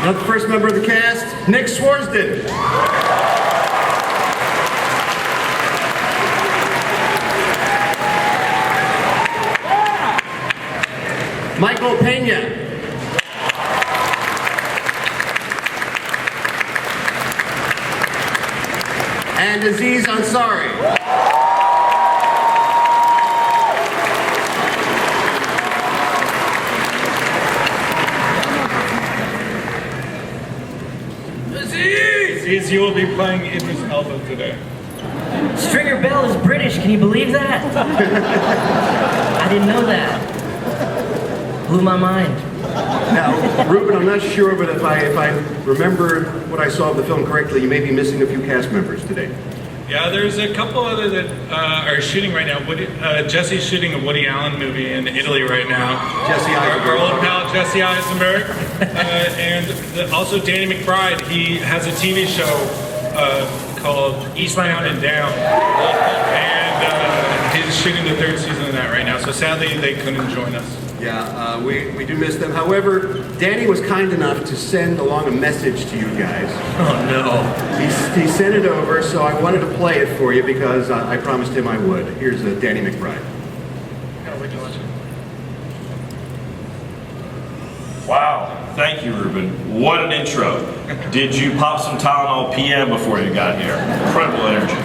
Now the first member of the cast, Nick Swardson. Michael Peña. And Aziz Ansari. Aziz, you will be playing Idris Elba today. Stringer Bell is British, can you believe that? I didn't know that. Blew my mind. Now, Ruben, I'm not sure, but if I remember what I saw of the film correctly, you may be missing a few cast members today. Yeah, there's a couple other that are shooting right now. Jesse's shooting a Woody Allen movie in Italy right now. Jesse Eisenberg. Our old pal Jesse Eisenberg. And also Danny McBride, he has a TV show called Eastbound and Down. And he's shooting the 3rd season of that right now. So sadly, they couldn't join us. Yeah, we do miss them. However, Danny was kind enough to send along a message to you guys. Oh no. He sent it over, so I wanted to play it for you because I promised him I would. Here's Danny McBride. Wow, thank you, Ruben. What an intro. Did you pop some Tylenol PM before you got here? Incredible energy.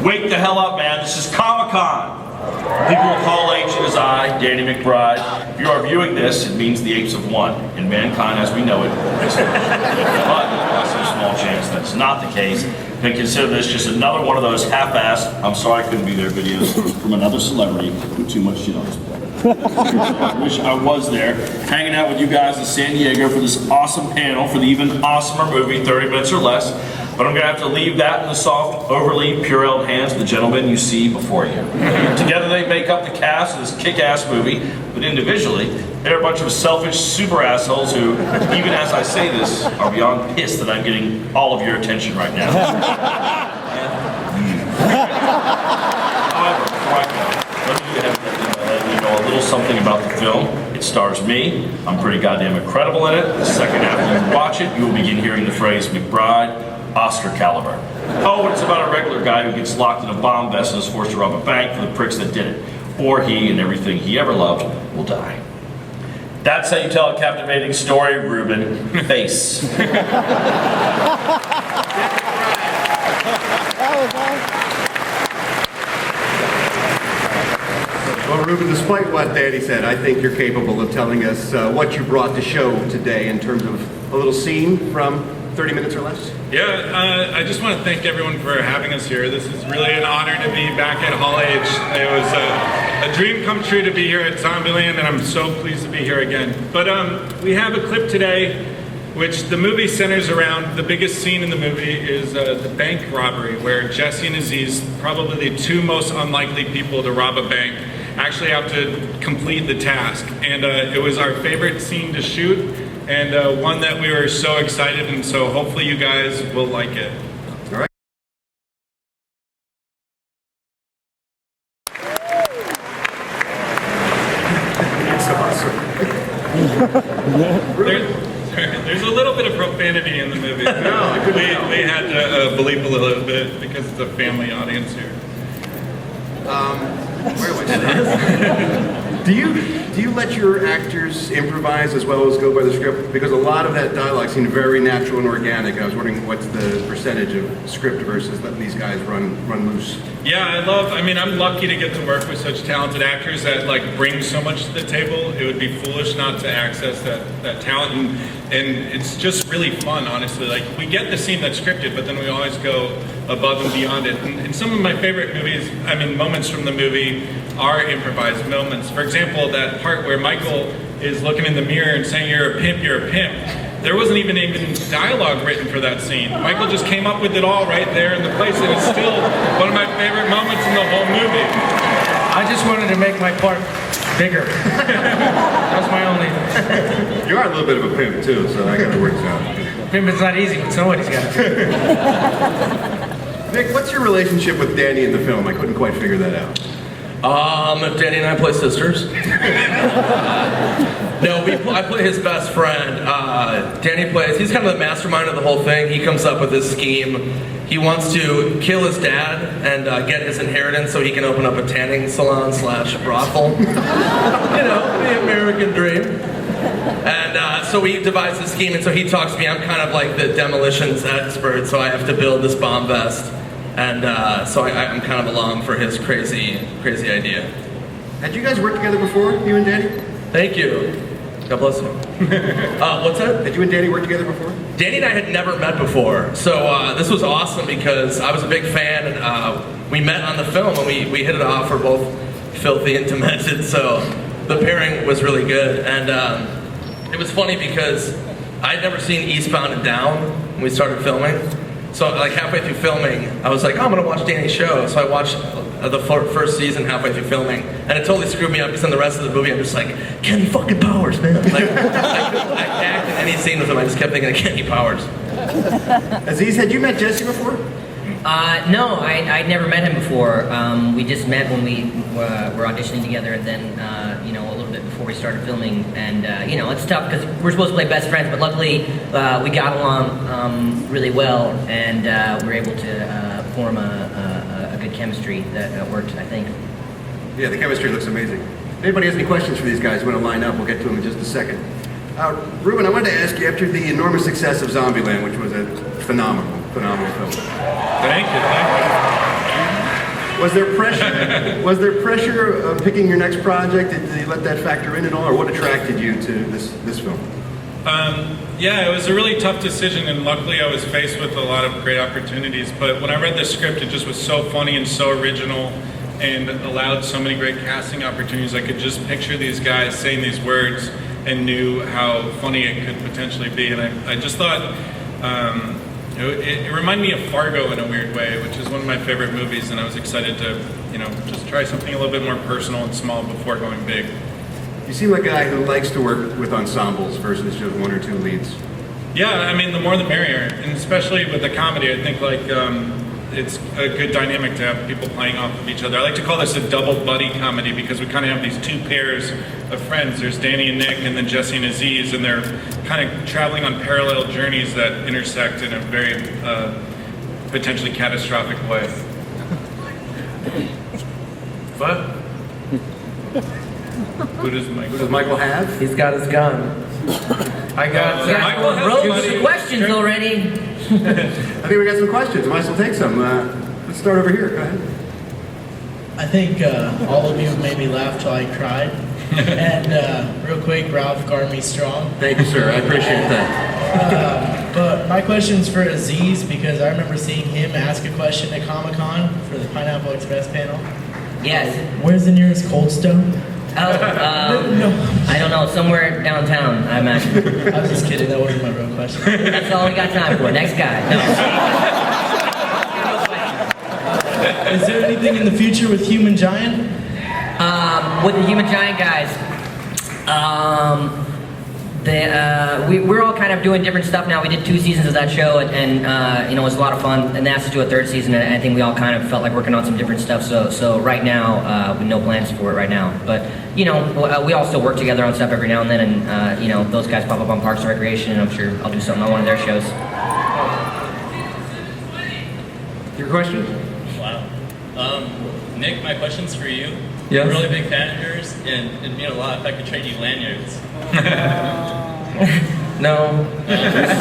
Wake the hell up, man. This is Comic-Con. People of Hall H, it is I, Danny McBride. If you are viewing this, it means the apes have won, and mankind as we know it is but there's also a small chance that's not the case. And consider this just another one of those half-assed, I'm sorry I couldn't be there videos from another celebrity with too much shit on his plate. I wish I was there, hanging out with you guys in San Diego for this awesome panel for the even awesomer movie, 30 Minutes or Less. But I'm going to have to leave that in the soft, overly puerile hands of the gentlemen you see before you. Together they make up the cast of this kick-ass movie, but individually, they're a bunch of selfish super assholes who, even as I say this, are beyond pissed that I'm getting all of your attention right now. However, before I go, let me know a little something about the film. It stars me. I'm pretty goddamn incredible in it. The second after you watch it, you will begin hearing the phrase McBride, Oscar caliber. Oh, and it's about a regular guy who gets locked in a bomb vest and is forced to rob a bank for the pricks that did it. Or he and everything he ever loved will die. That's how you tell a captivating story, Ruben. Face. Well, Ruben, despite what Danny said, I think you're capable of telling us what you brought to show today in terms of a little scene from 30 Minutes or Less. Yeah, I just want to thank everyone for having us here. This is really an honor to be back at Hall H. It was a dream come true to be here at Zombieland, and I'm so pleased to be here again. But we have a clip today which the movie centers around. The biggest scene in the movie is the bank robbery, where Jesse and Aziz, probably the 2 most unlikely people to rob a bank, actually have to complete the task. And it was our favorite scene to shoot, and one that we were so excited, and so hopefully you guys will like it. All right. It's awesome. There's a little bit of profanity in the movie. No, I couldn't tell. We had to bleep a little bit because it's a family audience here. Where was that? Do you let your actors improvise as well as go by the script? Because a lot of that dialogue seemed very natural and organic. I was wondering what's the percentage of script versus letting these guys run loose. Yeah, I'm lucky to get to work with such talented actors that bring so much to the table. It would be foolish not to access that talent, and it's just really fun, honestly. We get the scene that's scripted, but then we always go above and beyond it. And some of my favorite moments from the movie are improvised moments. For example, that part where Michael is looking in the mirror and saying, "You're a pimp, you're a pimp." There wasn't even dialogue written for that scene. Michael just came up with it all right there in the place, and it's still one of my favorite moments in the whole movie. I just wanted to make my part bigger. That's my only... You are a little bit of a pimp too, so I gotta work out. Pimping's not easy, but somebody's got to. Nick, what's your relationship with Danny in the film? I couldn't quite figure that out. Danny and I play sisters. I play his best friend. Danny he's kind of the mastermind of the whole thing. He comes up with this scheme. He wants to kill his dad and get his inheritance so he can open up a tanning salon / brothel. The American dream. And so we devised this scheme, and so he talks to me. I'm kind of like the demolitions expert, so I have to build this bomb vest. And so I'm kind of along for his crazy idea. Had you guys worked together before, you and Danny? Thank you. God bless you. What's that? Had you and Danny worked together before? Danny and I had never met before, so this was awesome because I was a big fan, and we met on the film, and we hit it off. We're both filthy and demented, so the pairing was really good. And it was funny because I'd never seen Eastbound and Down when we started filming. So like halfway through filming, I was like, oh, I'm gonna watch Danny's show. So I watched the first season halfway through filming, and it totally screwed me up because in the rest of the movie, I'm just like, Kenny fucking Powers, man. Like, I couldn't act in any scene with him. I just kept thinking of Kenny Powers. Aziz, had you met Jesse before? No, I'd never met him before. We just met when we were auditioning together, and then a little bit before we started filming. And it's tough because we're supposed to play best friends, but luckily we got along really well, and we were able to form a good chemistry that worked, I think. Yeah, the chemistry looks amazing. If anybody has any questions for these guys, you want to line up, we'll get to them in just a second. Ruben, I wanted to ask you, after the enormous success of Zombieland, which was a phenomenal film. Thank you. Was there pressure of picking your next project? Did you let that factor in at all, or what attracted you to this film? Yeah, it was a really tough decision, and luckily I was faced with a lot of great opportunities. But when I read the script, it just was so funny and so original, and allowed so many great casting opportunities. I could just picture these guys saying these words and knew how funny it could potentially be. And I just thought it reminded me of Fargo in a weird way, which is one of my favorite movies, and I was excited to just try something a little bit more personal and small before going big. You seem like a guy who likes to work with ensembles versus just one or two leads. Yeah, I mean, the more the merrier, and especially with the comedy, I think it's a good dynamic to have people playing off of each other. I like to call this a double buddy comedy because we kind of have these two pairs of friends. There's Danny and Nick, and then Jesse and Aziz, and they're kind of traveling on parallel journeys that intersect in a very potentially catastrophic way. What? Who does Michael have? He's got his gun. I got Michael has Rows money. of questions already. I think we got some questions. Might as well take some. Let's start over here. Go ahead. I think all of you made me laugh till I cried. And real quick, Ralph guard me strong. Thank you, sir. I appreciate that. But my question's for Aziz because I remember seeing him ask a question at Comic-Con for the Pineapple Express panel. Yes. Where's the nearest Cold Stone? Oh, I don't know. Somewhere downtown, I imagine. I was just kidding. That wasn't my real question. That's all we got time for. Next guy. No. Is there anything in the future with Human Giant? With the Human Giant guys, we're all kind of doing different stuff now. We did 2 seasons of that show, and it was a lot of fun. And they asked us to do a 3rd season, and I think we all kind of felt like working on some different stuff. So right now, no plans for it right now. But we all still work together on stuff every now and then, and those guys pop up on Parks and Recreation, and I'm sure I'll do something on one of their shows. Your question? Wow. Nick, my question's for you. Yes? I'm a really big fan of yours, and it'd mean a lot if I could trade you lanyards. No. Thanks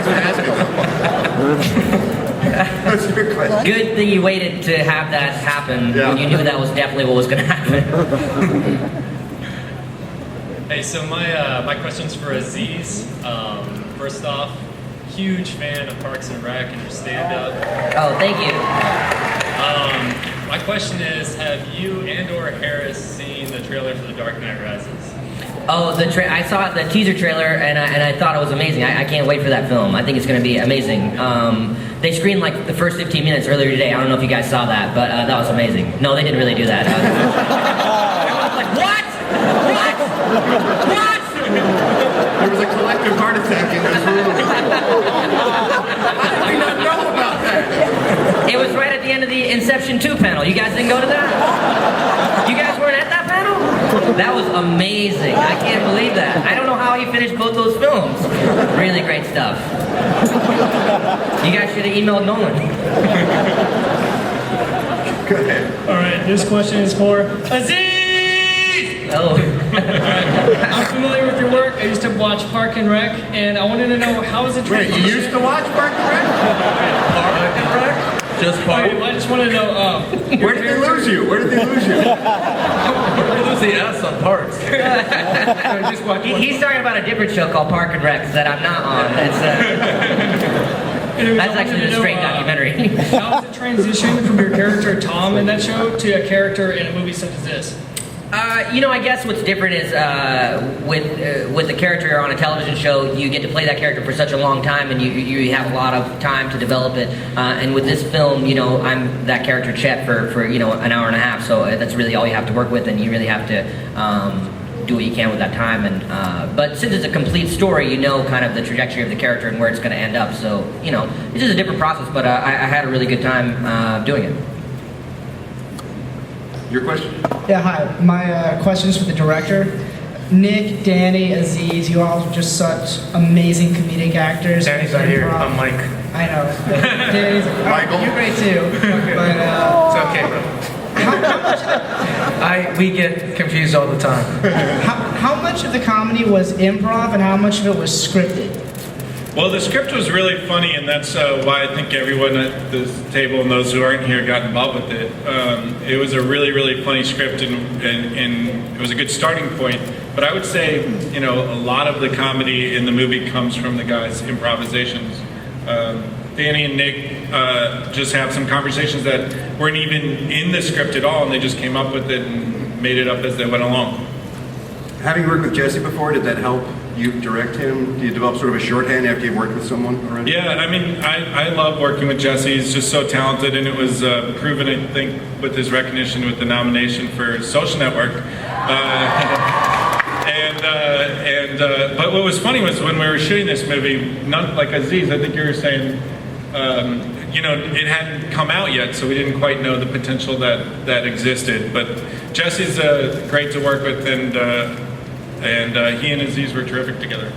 for asking. That's your question. Good thing you waited to have that happen when you knew that was definitely what was going to happen. Hey, so my question's for Aziz. First off, huge fan of Parks and Rec and your stand-up. Oh, thank you. My question is, have you and/or Harris seen the trailer for The Dark Knight Rises? Oh, I saw the teaser trailer and I thought it was amazing. I can't wait for that film. I think it's going to be amazing. They screened like the first 15 minutes earlier today. I don't know if you guys saw that, but that was amazing. No, they didn't really do that. I was like, what? What? There was a collective heart attack in this room. How did we not Section 2 panel. You guys didn't go to that? You guys weren't at that panel? That was amazing. I can't believe that. I don't know how he finished both those films. Really great stuff. You guys should have emailed Nolan. Go ahead. All right, this question is for Aziz! Oh. I'm familiar with your work. I used to watch Park and Rec, and I wanted to know how is it Wait, you used to watch Park and Rec? Park and Rec? Just Park? I just want to know. Where did they lose you? Where did they lose you? Where did lose the S on parts? He's talking about a different show called Park and Rec that I'm not on. That's actually a straight documentary. How is it transition from your character Tom in that show to a character in a movie such as this? I guess what's different is with the character on a television show, you get to play that character for such a long time, and you have a lot of time to develop it. And with this film, I'm that character Chet for an hour and a half, so that's really all you have to work with, and you really have to do what you can with that time. And but since it's a complete story, kind of the trajectory of the character and where it's going to end up. So it's just a different process, but I had a really good time doing it. Your question? Yeah, hi. My question is for the director. Nick, Danny, Aziz, you all are just such amazing comedic actors. Danny's not here. Improv. I'm Mike. I know. Danny's Michael. You're great too. But It's okay, bro. We get confused all the time. how much of the comedy was improv and how much of it was scripted? Well, the script was really funny, and that's why I think everyone at this table and those who aren't here got involved with it. It was a really, really funny script, and it was a good starting point. But I would say, a lot of the comedy in the movie comes from the guys' improvisations. Danny and Nick just have some conversations that weren't even in the script at all, and they just came up with it and made it up as they went along. Having worked with Jesse before, did that help you direct him? Do you develop sort of a shorthand after you've worked with someone already? Yeah, I love working with Jesse. He's just so talented, and it was proven, I think, with his recognition with the nomination for Social Network. But what was funny was when we were shooting this movie, like Aziz, I think you were saying, it hadn't come out yet, so we didn't quite know the potential that existed. But Jesse's great to work with, and he and Aziz were terrific together.